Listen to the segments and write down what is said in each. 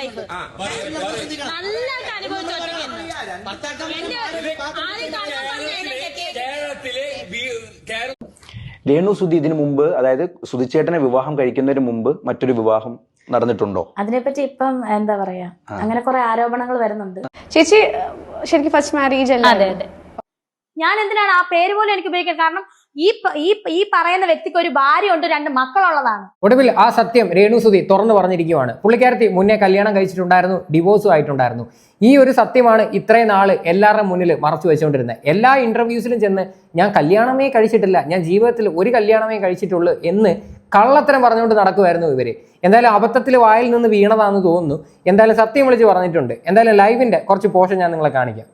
Life നല്ലൊക്കെ Renu Sudhi ഇതിനു മുമ്പ്, അതായത് സുധിച്ചേട്ടനെ വിവാഹം കഴിക്കുന്നതിന് മുമ്പ് മറ്റൊരു വിവാഹം നടന്നിട്ടുണ്ടോ? അതിനെപ്പറ്റി ഇപ്പം എന്താ പറയാ, അങ്ങനെ കുറെ ആരോപണങ്ങൾ വരുന്നുണ്ട്. ചേച്ചി ശരിക്കും ഫസ്റ്റ് മാരേജ് അല്ലേ? അതെ അതെ. ഞാൻ എന്തിനാണ് ആ പേര് പോലും എനിക്ക് ഉപയോഗിക്കാൻ കാരണം, ഈ പറയുന്ന വ്യക്തിക്ക് ഒരു ഭാര്യ ഉണ്ട്, 2 മക്കളുള്ളതാണ്. ഒടുവിൽ ആ സത്യം രേണു സുധി തുറന്നു പറഞ്ഞിരിക്കുകയാണ്. പുള്ളിക്കാരത്തി മുന്നേ കല്യാണം കഴിച്ചിട്ടുണ്ടായിരുന്നു, ഡിവോഴ്സും ആയിട്ടുണ്ടായിരുന്നു. ഈ ഒരു സത്യമാണ് ഇത്രയും നാള് എല്ലാവരുടെ മുന്നിൽ മറച്ചു വെച്ചുകൊണ്ടിരുന്നത്. എല്ലാ ഇന്റർവ്യൂസിലും ചെന്ന് ഞാൻ കല്യാണമേ കഴിച്ചിട്ടില്ല, ഞാൻ ജീവിതത്തിൽ ഒരു കല്യാണമേ കഴിച്ചിട്ടുള്ളൂ എന്ന് കള്ളത്തരം പറഞ്ഞുകൊണ്ട് നടക്കുമായിരുന്നു ഇവര്. എന്തായാലും അബദ്ധത്തിൽ വായിൽ നിന്ന് വീണതാണെന്ന് തോന്നുന്നു. എന്തായാലും സത്യം വിളിച്ച് പറഞ്ഞിട്ടുണ്ട്. എന്തായാലും ലൈവിന്റെ കുറച്ച് പോർഷൻ ഞാൻ നിങ്ങളെ കാണിക്കാം.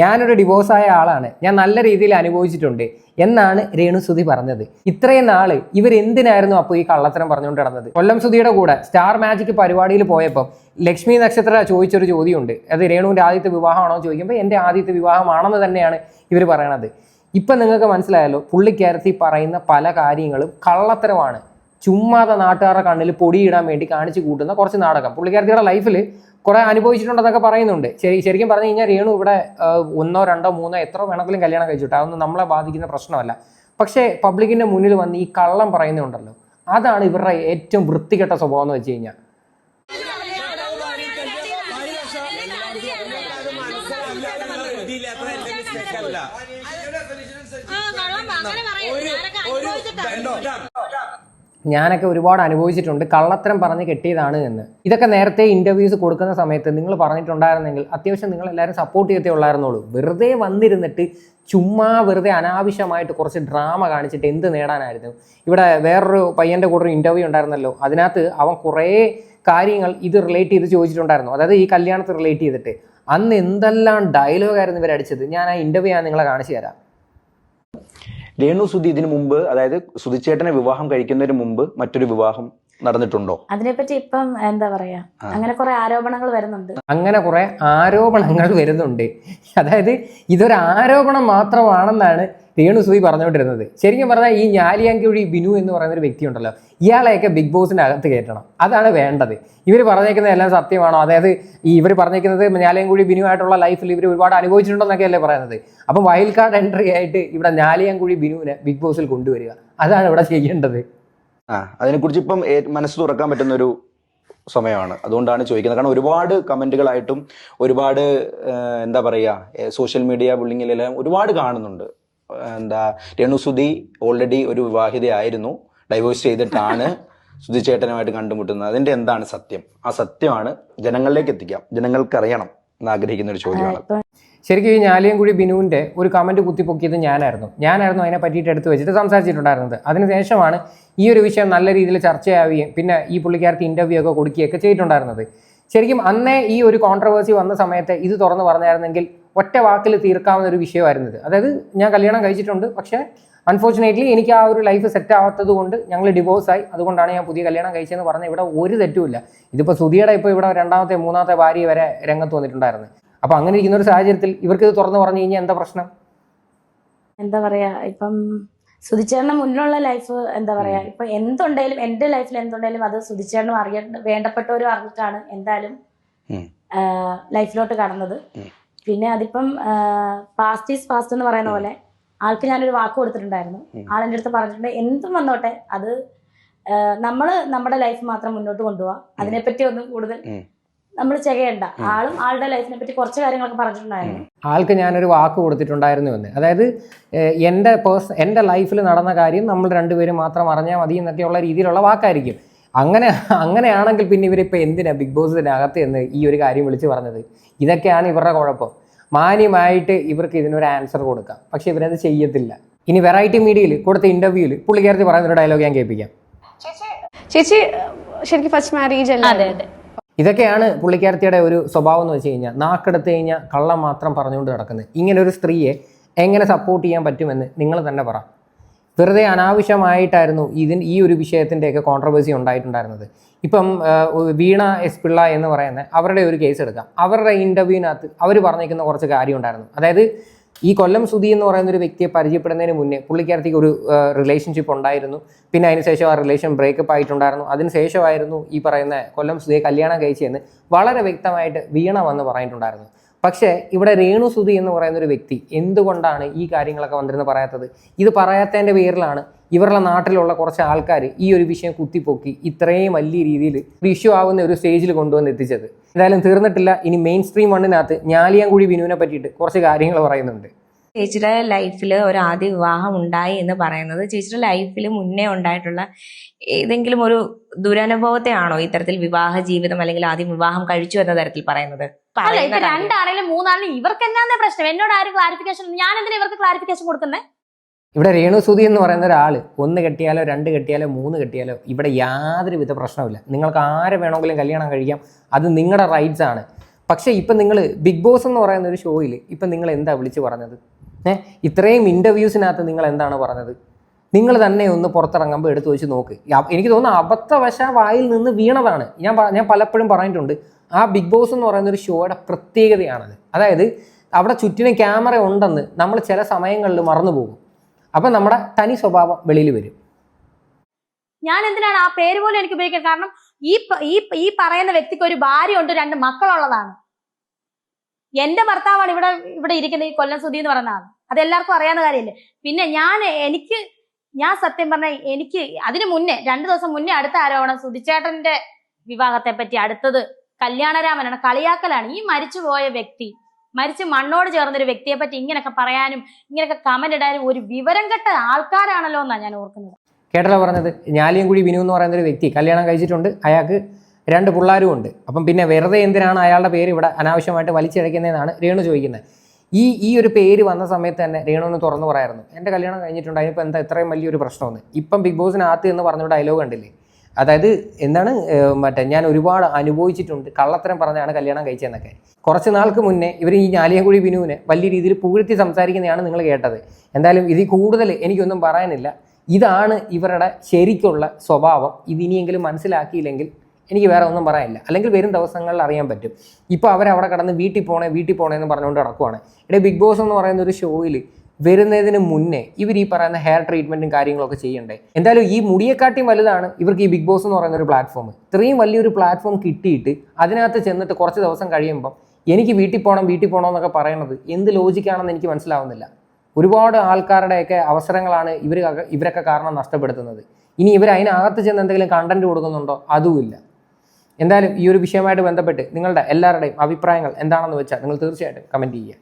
ഞാനൊരു ഡിവോഴ്സായ ആളാണ്, ഞാൻ നല്ല രീതിയിൽ അനുഭവിച്ചിട്ടുണ്ട് എന്നാണ് രേണു സുധി പറഞ്ഞത്. ഇത്രയും നാള് ഇവരെന്തിനായിരുന്നു അപ്പോൾ ഈ കള്ളത്തരം പറഞ്ഞുകൊണ്ട് നടന്നത്? കൊല്ലം സുധിയുടെ കൂടെ സ്റ്റാർ മാജിക് പരിപാടിയിൽ പോയപ്പോൾ ലക്ഷ്മി നക്ഷത്ര ചോദിച്ചൊരു ചോദ്യമുണ്ട്. അത് രേണുവിൻ്റെ ആദ്യത്തെ വിവാഹമാണോ ചോദിക്കുമ്പോൾ എൻ്റെ ആദ്യത്തെ വിവാഹമാണെന്ന് തന്നെയാണ് ഇവർ പറയണത്. ഇപ്പം നിങ്ങൾക്ക് മനസ്സിലായല്ലോ, പുള്ളിക്കാരത്തി പറയുന്ന പല കാര്യങ്ങളും കള്ളത്തരമാണ്. ചുമ്മാതെ നാട്ടുകാരുടെ കണ്ണിൽ പൊടിയിടാൻ വേണ്ടി കാണിച്ചു കൂട്ടുന്ന കുറച്ച് നാടകം. പുള്ളിക്കാരത്തിയുടെ ലൈഫിൽ കുറെ അനുഭവിച്ചിട്ടുണ്ടെന്നൊക്കെ പറയുന്നുണ്ട്. ശരിക്കും പറഞ്ഞു കഴിഞ്ഞാൽ രേണു ഇവിടെ 1, 2, 3 എത്ര വേണമെങ്കിലും കല്യാണം കഴിച്ചിട്ട് അതൊന്നും നമ്മളെ ബാധിക്കുന്ന പ്രശ്നമല്ല. പക്ഷേ പബ്ലിക്കിന്റെ മുന്നിൽ വന്ന് ഈ കള്ളം പറയുന്നുണ്ടല്ലോ, അതാണ് ഇവരുടെ ഏറ്റവും വൃത്തികെട്ട സ്വഭാവം എന്ന് വെച്ച് കഴിഞ്ഞാൽ. ഞാനൊക്കെ ഒരുപാട് അനുഭവിച്ചിട്ടുണ്ട് കള്ളത്തരം പറഞ്ഞ് കെട്ടിയതാണ് എന്ന്. ഇതൊക്കെ നേരത്തെ ഇന്റർവ്യൂസ് കൊടുക്കുന്ന സമയത്ത് നിങ്ങൾ പറഞ്ഞിട്ടുണ്ടായിരുന്നെങ്കിൽ അത്യാവശ്യം നിങ്ങൾ എല്ലാവരും സപ്പോർട്ട് ചെയ്തേ ഉള്ളായിരുന്നുള്ളൂ. വെറുതെ വന്നിരുന്നിട്ട് ചുമ്മാ വെറുതെ അനാവശ്യമായിട്ട് കുറച്ച് ഡ്രാമ കാണിച്ചിട്ട് എന്ത് നേടാനായിരുന്നു? ഇവിടെ വേറൊരു പയ്യൻ്റെ കൂടെ ഒരു ഇന്റർവ്യൂ ഉണ്ടായിരുന്നല്ലോ, അതിനകത്ത് അവൻ കുറേ കാര്യങ്ങൾ ഇത് റിലേറ്റ് ചെയ്ത് ചോദിച്ചിട്ടുണ്ടായിരുന്നു. അതായത് ഈ കല്യാണത്തിൽ റിലേറ്റ് ചെയ്തിട്ട് അന്ന് എന്തെല്ലാം ഡയലോഗായിരുന്നു ഇവരടിച്ചത്. ഞാൻ ആ ഇന്റർവ്യൂ ഞാൻ നിങ്ങളെ കാണിച്ചു തരാം. രേണു സുധി ഇതിനു മുമ്പ്, അതായത് സുധിച്ചേട്ടനെ വിവാഹം കഴിക്കുന്നതിന് മുമ്പ് മറ്റൊരു വിവാഹം നടന്നിട്ടുണ്ടോ? അതിനെപ്പറ്റി ഇപ്പം എന്താ പറയാ, അങ്ങനെ കുറെ ആരോപണങ്ങൾ വരുന്നുണ്ട്. അതായത് ഇതൊരു ആരോപണം മാത്രമാണെന്നാണ് രേണു സുധി പറഞ്ഞുകൊണ്ടിരുന്നത്. ശരിക്കും പറഞ്ഞാൽ ഈ ഞാലിയാങ്കുഴി ബിനു എന്ന് പറയുന്ന ഒരു വ്യക്തി ഉണ്ടല്ലോ, ഇയാളെയൊക്കെ ബിഗ് ബോസിന്റെ അകത്ത് കയറ്റണം. അതാണ് വേണ്ടത്. ഇവർ പറഞ്ഞേക്കുന്നത് എല്ലാം സത്യമാണോ? അതായത് ഇവർ പറഞ്ഞേക്കുന്നത് ഞാലിയാങ്കുഴി ബിനു ആയിട്ടുള്ള ലൈഫിൽ ഇവർ ഒരുപാട് അനുഭവിച്ചിട്ടുണ്ടെന്നൊക്കെയല്ലേ പറയുന്നത്. അപ്പം വൈൽഡ് കാർഡ് എൻട്രി ആയിട്ട് ഇവിടെ ഞാലിയാങ്കുഴി ബിനുവിനെ ബിഗ് ബോസിൽ കൊണ്ടുവരിക, അതാണ് ഇവിടെ ചെയ്യേണ്ടത്. അതിനെക്കുറിച്ച് ഇപ്പം മനസ്സ് തുറക്കാൻ പറ്റുന്ന ഒരു സമയമാണ്. അതുകൊണ്ടാണ് ചോദിക്കുന്നത്. കാരണം ഒരുപാട് കമന്റുകളായിട്ടും ഒരുപാട് എന്താ പറയുക, സോഷ്യൽ മീഡിയ ബുള്ളിങ്ങിലെല്ലാം ഒരുപാട് കാണുന്നുണ്ട്. രേണു സുധി ഓൾറെഡി ഒരു വിവാഹിതയായിരുന്നു, ഡൈവോഴ്സ് ചെയ്തിട്ടാണ് സുധിച്ചേട്ടനുമായിട്ട് കണ്ടുമുട്ടുന്നത്. അതിന്റെ എന്താണ് സത്യം? ആ സത്യമാണ് ജനങ്ങളിലേക്ക് എത്തിക്കാം, ജനങ്ങൾക്ക് അറിയണം എന്നാഗ്രഹിക്കുന്ന ഒരു ചോദ്യമാണ്. ശരിക്കും ഈ ഞാലിയാങ്കുഴി ബിനുവിൻ്റെ ഒരു കമൻറ്റ് കുത്തിപ്പൊക്കിയത് ഞാനായിരുന്നു അതിനെ പറ്റിയിട്ട് എടുത്ത് വെച്ചിട്ട് സംസാരിച്ചിട്ടുണ്ടായിരുന്നത്. അതിനുശേഷമാണ് ഈ ഒരു വിഷയം നല്ല രീതിയിൽ ചർച്ചയാവുകയും പിന്നെ ഈ പുള്ളിക്കാർക്ക് ഇൻ്റർവ്യൂ ഒക്കെ കൊടുക്കുകയൊക്കെ ചെയ്തിട്ടുണ്ടായിരുന്നത്. ശരിക്കും അന്നേ ഈ ഒരു കോൺട്രവേഴ്സി വന്ന സമയത്ത് ഇത് തുറന്ന് പറഞ്ഞായിരുന്നെങ്കിൽ ഒറ്റ വാക്കിൽ തീർക്കാവുന്ന ഒരു വിഷയമായിരുന്നത്. അതായത് ഞാൻ കല്യാണം കഴിച്ചിട്ടുണ്ട്, പക്ഷേ അൺഫോർച്ചുനേറ്റ്ലി എനിക്ക് ആ ഒരു ലൈഫ് സെറ്റ് ആവാത്തത് കൊണ്ട് ഞങ്ങൾ ഡിവോഴ്സായി, അതുകൊണ്ടാണ് ഞാൻ പുതിയ കല്യാണം കഴിച്ചതെന്ന് പറഞ്ഞാൽ ഇവിടെ ഒരു തെറ്റുമില്ല. ഇതിപ്പോൾ സുധിയുടെ ഇപ്പോൾ ഇവിടെ 2ാമത്തെ 3ാമത്തെ ഭാര്യ വരെ രംഗത്ത് വന്നിട്ടുണ്ടായിരുന്നു. അപ്പൊ അങ്ങനെ ഇരിക്കുന്ന ഒരു സാഹചര്യത്തിൽ ഇവർക്ക് ഇത് തുറന്നു പറഞ്ഞു കഴിഞ്ഞാൽ എന്താ പ്രശ്നം? എന്താ പറയാ, ഇപ്പം സുധിച്ചേട്ടന് മുന്നിലുള്ള ലൈഫ് എന്താ പറയാ, ഇപ്പൊ എന്തുണ്ടെങ്കിലും എന്റെ ലൈഫിൽ എന്തുണ്ടെങ്കിലും അത് സുധിച്ചേട്ടനും വേണ്ടപ്പെട്ടവരും അറിഞ്ഞിട്ടാണ് എന്തായാലും ലൈഫിലോട്ട് കടന്നത്. പിന്നെ അതിപ്പം പാസ്റ്റ് ഈസ് പാസ്റ്റ് എന്ന് പറയുന്ന പോലെ ആൾക്ക് ഞാനൊരു വാക്ക് കൊടുത്തിട്ടുണ്ടായിരുന്നു. ആളെൻ്റെ അടുത്ത് പറഞ്ഞിട്ടുണ്ട്, എന്തും വന്നോട്ടെ അത് നമ്മള് നമ്മുടെ ലൈഫ് മാത്രം മുന്നോട്ട് കൊണ്ടുപോവാ, അതിനെപ്പറ്റി ഒന്നും കൂടുതൽ നമ്മൾ ചെയ്യണ്ട. ആളും ആളുടെ ലൈഫിനെ പറ്റി കുറച്ച് കാര്യങ്ങളൊക്കെ പറഞ്ഞിട്ടുണ്ടായിരുന്നു. ആൾക്ക് ഞാനൊരു വാക്ക് കൊടുത്തിട്ടുണ്ടായിരുന്നു എന്ന്. അതായത് എൻ്റെ ലൈഫിൽ നടന്ന കാര്യം നമ്മൾ രണ്ടുപേരും മാത്രം അറിഞ്ഞാൽ മതി എന്നൊക്കെയുള്ള രീതിയിലുള്ള വാക്കായിരിക്കും. അങ്ങനെയാണെങ്കിൽ പിന്നെ ഇവരിപ്പോൾ എന്തിനാ ബിഗ് ബോസിനകത്ത് എന്ന് ഈ ഒരു കാര്യം വിളിച്ച് പറഞ്ഞത്? ഇതൊക്കെയാണ് ഇവരുടെ കുഴപ്പം. മാന്യമായിട്ട് ഇവർക്ക് ഇതിനൊരു ആൻസർ കൊടുക്കാം, പക്ഷെ ഇവരത് ചെയ്യത്തില്ല. ഇനി വെറൈറ്റി മീഡിയയിൽ കൊടുത്ത ഇന്റർവ്യൂവിൽ പുള്ളിക്കാരത്തി പറയുന്നൊരു ഡയലോഗ് ഞാൻ കേൾപ്പിക്കാം. ചേച്ചി ശരിക്കും ഫസ്റ്റ് മാരേജ് അല്ലേ? അതെ അതെ. ഇതൊക്കെയാണ് പുള്ളിക്കാരത്തിയുടെ ഒരു സ്വഭാവം എന്ന് വെച്ച് കഴിഞ്ഞാൽ, നാക്കെടുത്ത് കഴിഞ്ഞാൽ കള്ളം മാത്രം പറഞ്ഞുകൊണ്ട് നടക്കുന്നത്. ഇങ്ങനെ ഒരു സ്ത്രീയെ എങ്ങനെ സപ്പോർട്ട് ചെയ്യാൻ പറ്റുമെന്ന് നിങ്ങൾ തന്നെ പറ. വെറുതെ അനാവശ്യമായിട്ടായിരുന്നു ഈ ഒരു വിഷയത്തിൻ്റെയൊക്കെ കോൺട്രവേഴ്സി ഉണ്ടായിട്ടുണ്ടായിരുന്നത്. ഇപ്പം വീണ എസ് പിള്ള എന്ന് പറയുന്ന അവരുടെ ഒരു കേസ് എടുക്കാം. അവരുടെ ഇൻ്റർവ്യൂവിനകത്ത് അവർ പറഞ്ഞിരിക്കുന്ന കുറച്ച് കാര്യം ഉണ്ടായിരുന്നു. അതായത് ഈ കൊല്ലം സുധി എന്ന് പറയുന്ന ഒരു വ്യക്തിയെ പരിചയപ്പെടുന്നതിന് മുന്നേ പുള്ളിക്കാരത്തേക്ക് ഒരു റിലേഷൻഷിപ്പ് ഉണ്ടായിരുന്നു. പിന്നെ അതിനുശേഷം ആ റിലേഷൻ ബ്രേക്കപ്പ് ആയിട്ടുണ്ടായിരുന്നു. അതിനുശേഷമായിരുന്നു ഈ പറയുന്ന കൊല്ലം സുധിയെ കല്യാണം കഴിച്ചതെന്ന് വളരെ വ്യക്തമായിട്ട് വീണ വന്ന് പറഞ്ഞിട്ടുണ്ടായിരുന്നു. പക്ഷേ ഇവിടെ രേണു സുധി എന്ന് പറയുന്ന ഒരു വ്യക്തി എന്തുകൊണ്ടാണ് ഈ കാര്യങ്ങളൊക്കെ വന്നിരുന്ന് പറയാത്തത്? ഇത് പറയാത്തതിൻ്റെ പേരിലാണ് ഇവരുടെ നാട്ടിലുള്ള കുറച്ച് ആൾക്കാർ ഈ ഒരു വിഷയം കുത്തിപ്പൊക്കി ഇത്രയും വലിയ രീതിയിൽ ഇഷ്യൂ ആവുന്ന ഒരു സ്റ്റേജിൽ കൊണ്ടുവന്ന് എത്തിച്ചത്. എന്തായാലും തീർന്നിട്ടില്ല. ഇനി മെയിൻ സ്ട്രീം വണ്ണിനകത്ത് ഞാലിയാൻകുഴി ബിനുവിനെ പറ്റിയിട്ട് കുറച്ച് കാര്യങ്ങൾ പറയുന്നുണ്ട്. ചേച്ചിയുടെ ലൈഫിൽ ഒരു ആദ്യ വിവാഹം ഉണ്ടായി എന്ന് പറയുന്നത് ചേച്ചിയുടെ ലൈഫിൽ മുന്നേ ഉണ്ടായിട്ടുള്ള ഏതെങ്കിലും ഒരു ദുരനുഭവത്തെയാണോ ഇത്തരത്തിൽ വിവാഹ ജീവിതം അല്ലെങ്കിൽ ആദ്യം വിവാഹം കഴിച്ചു എന്ന തരത്തിൽ പറയുന്നത്? അല്ല, ഇപ്പൊ രണ്ടാണെങ്കിലും മൂന്നാണെങ്കിലും ഇവർക്ക് എന്നാ പ്രശ്നം? എന്നോട് ആരും ക്ലാരിഫിക്കേഷൻ, ഞാൻ എന്തിനാ ഇവർക്ക് ക്ലാരിഫിക്കേഷൻ കൊടുക്കുന്നത്? ഇവിടെ രേണു സുധി എന്ന് പറയുന്ന ഒരാൾ 1 കെട്ടിയാലോ 2 കെട്ടിയാലോ 3 കെട്ടിയാലോ ഇവിടെ യാതൊരു വിധ പ്രശ്നമില്ല. നിങ്ങൾക്ക് ആരെ വേണമെങ്കിലും കല്യാണം കഴിക്കാം, അത് നിങ്ങളുടെ റൈറ്റ്സ് ആണ്. പക്ഷേ ഇപ്പം നിങ്ങൾ ബിഗ് ബോസ് എന്ന് പറയുന്ന ഒരു ഷോയിൽ ഇപ്പം നിങ്ങൾ എന്താ വിളിച്ച് പറഞ്ഞത്? ഇത്രയും ഇൻ്റർവ്യൂസിനകത്ത് നിങ്ങൾ എന്താണ് പറഞ്ഞത്? നിങ്ങൾ തന്നെ ഒന്ന് പുറത്തിറങ്ങുമ്പോൾ എടുത്തു വെച്ച് നോക്ക്. എനിക്ക് തോന്നുന്നു അബദ്ധവശ വായിൽ നിന്ന് വീണതാണ്. ഞാൻ പലപ്പോഴും പറഞ്ഞിട്ടുണ്ട്, ആ ബിഗ് ബോസ് എന്ന് പറയുന്ന ഒരു ഷോയുടെ പ്രത്യേകതയാണത്. അതായത് അവിടെ ചുറ്റിനും ക്യാമറ ഉണ്ടെന്ന് നമ്മൾ ചില സമയങ്ങളിൽ മറന്നു പോകും. അപ്പം നമ്മുടെ തനി സ്വഭാവം വെളിയിൽ വരും. ഞാൻ എന്തിനാണ് ആ പേര് പോലും എനിക്ക് ഉപയോഗിക്കുന്നത്? കാരണം ഈ പറയുന്ന വ്യക്തിക്ക് ഒരു ഭാര്യയുണ്ട്, 2 മക്കളുള്ളതാണ്. എന്റെ ഭർത്താവാണ് ഇവിടെ ഇരിക്കുന്ന ഈ കൊല്ലം സുധി എന്ന് പറയുന്ന ആൾ. അത് എല്ലാവർക്കും അറിയാവുന്ന കാര്യമല്ലേ. പിന്നെ ഞാൻ സത്യം പറഞ്ഞ എനിക്ക് അതിന് മുന്നേ 2 ദിവസം മുന്നേ അടുത്ത ആരോപണം സുധിച്ചേട്ടന്റെ വിവാഹത്തെ പറ്റി, അടുത്തത് കല്യാണരാമനാണ്, കളിയാക്കലാണ്. ഈ മരിച്ചുപോയ വ്യക്തി, മരിച്ച് മണ്ണോട് ചേർന്നൊരു വ്യക്തിയെ പറ്റി ഇങ്ങനെയൊക്കെ പറയാനും ഇങ്ങനെയൊക്കെ കമന്റ് ഇടാനും ഒരു വിവരം കെട്ട ആൾക്കാരാണല്ലോ എന്നാണ് ഞാൻ ഓർക്കുന്നത്. കേട്ടല്ലോ പറഞ്ഞത്. ഞാലിയൻകുഴി ബിനു എന്ന് പറയുന്ന ഒരു വ്യക്തി കല്യാണം കഴിച്ചിട്ടുണ്ട്, അയാൾക്ക് 2 പിള്ളേരും ഉണ്ട്. അപ്പം പിന്നെ വെറുതെ എന്തിനാണ് അയാളുടെ പേര് ഇവിടെ അനാവശ്യമായിട്ട് വലിച്ചിഴക്കുന്നതെന്നാണ് രേണു ചോദിക്കുന്നത്. ഈ ഒരു പേര് വന്ന സമയത്ത് തന്നെ രേണു ഒന്ന് തുറന്നു പറയായിരുന്നു, എൻ്റെ കല്യാണം കഴിഞ്ഞിട്ടുണ്ട്, അതിനിപ്പോൾ എന്താ ഇത്രയും വലിയൊരു പ്രശ്നമൊന്നും. ഇപ്പം ബിഗ് ബോസിനകത്ത് എന്ന് പറഞ്ഞ ഡയലോഗ് കണ്ടില്ലേ? അതായത് എന്താണ് ഞാൻ ഒരുപാട് അനുഭവിച്ചിട്ടുണ്ട്, കള്ളത്തരം പറഞ്ഞാണ് കല്യാണം കഴിച്ചതെന്നൊക്കെ. കുറച്ച് നാൾക്ക് മുന്നേ ഇവർ ഈ ഞാലിയാൻകുഴി ബിനുവിനെ വലിയ രീതിയിൽ പുകഴ്ത്തി സംസാരിക്കുന്നതാണ് നിങ്ങൾ കേട്ടത്. എന്തായാലും ഇതിൽ കൂടുതൽ എനിക്കൊന്നും പറയാനില്ല. ഇതാണ് ഇവരുടെ ശരിക്കുള്ള സ്വഭാവം. ഇതിനിയെങ്കിലും മനസ്സിലാക്കിയില്ലെങ്കിൽ എനിക്ക് വേറെ ഒന്നും പറയാനില്ല. അല്ലെങ്കിൽ വരും ദിവസങ്ങളിൽ അറിയാൻ പറ്റും. ഇപ്പോൾ അവരവിടെ കിടന്ന് വീട്ടിൽ പോണേ എന്ന് പറഞ്ഞുകൊണ്ട് നടക്കുവാണ്. ഇവിടെ ബിഗ് ബോസ് എന്ന് പറയുന്ന ഒരു ഷോയിൽ വരുന്നതിന് മുന്നേ ഇവർ ഈ പറയുന്ന ഹെയർ ട്രീറ്റ്മെൻറ്റും കാര്യങ്ങളൊക്കെ ചെയ്യണ്ടേ? എന്തായാലും ഈ മുടിയെക്കാട്ടിയും വലുതാണ് ഇവർക്ക് ഈ ബിഗ് ബോസ് എന്ന് പറയുന്ന ഒരു പ്ലാറ്റ്ഫോം. ഇത്രയും വലിയൊരു പ്ലാറ്റ്ഫോം കിട്ടിയിട്ട് അതിനകത്ത് ചെന്നിട്ട് കുറച്ച് ദിവസം കഴിയുമ്പം എനിക്ക് വീട്ടിൽ പോകണം എന്നൊക്കെ പറയുന്നത് എന്ത് ലോജിക്കാണെന്ന് എനിക്ക് മനസ്സിലാവുന്നില്ല. ഒരുപാട് ആൾക്കാരുടെയൊക്കെ അവസരങ്ങളാണ് ഇവരൊക്കെ കാരണം നഷ്ടപ്പെടുത്തുന്നത്. ഇനി ഇവർ അതിനകത്ത് ചെന്ന് എന്തെങ്കിലും കണ്ടന്റ് കൊടുക്കുന്നുണ്ടോ? അതുമില്ല. എന്തായാലും ഈ ഒരു വിഷയമായിട്ട് ബന്ധപ്പെട്ട് നിങ്ങളുടെ എല്ലാവരുടെയും അഭിപ്രായങ്ങൾ എന്താണെന്ന് വെച്ചാൽ നിങ്ങൾ തീർച്ചയായിട്ടും കമൻറ്റ് ചെയ്യുക.